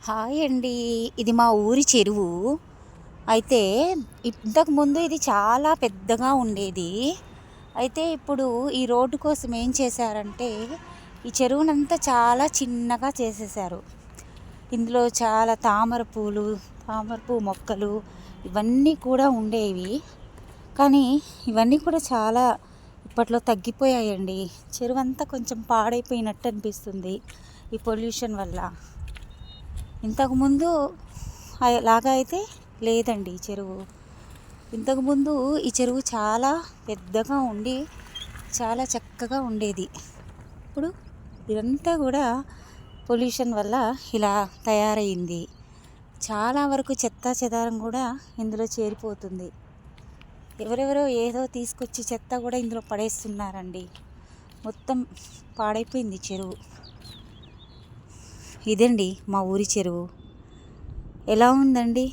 Hi అండి. ఇది మా ఊరి చెరువు. అయితే ఇంతకుముందు ఇది చాలా పెద్దగా ఉండేది. అయితే ఇప్పుడు ఈ రోడ్డు కోసం ఏం చేశారంటే, ఈ చెరువునంతా చాలా చిన్నగా చేసేశారు. ఇందులో చాలా తామర పువ్వు మొక్కలు ఇవన్నీ కూడా ఉండేవి. కానీ ఇవన్నీ కూడా చాలా ఇప్పట్లో తగ్గిపోయాయండి. చెరువంతా కొంచెం పాడైపోయినట్టు అనిపిస్తుంది ఈ పొల్యూషన్ వల్ల. ఇంతకుముందు లాగా అయితే లేదండి ఈ చెరువు. ఇంతకుముందు ఈ చెరువు చాలా పెద్దగా ఉండి చాలా చక్కగా ఉండేది. ఇప్పుడు ఇదంతా కూడా పొల్యూషన్ వల్ల ఇలా తయారైంది. చాలా వరకు చెత్త చెదారం కూడా ఇందులో చేరిపోతుంది. ఎవరెవరో ఏదో తీసుకొచ్చి చెత్త కూడా ఇందులో పడేస్తున్నారండి. మొత్తం పాడైపోయింది చెరువు. ఇదండి మా ఊరి చెరువు. ఎలా ఉందండి?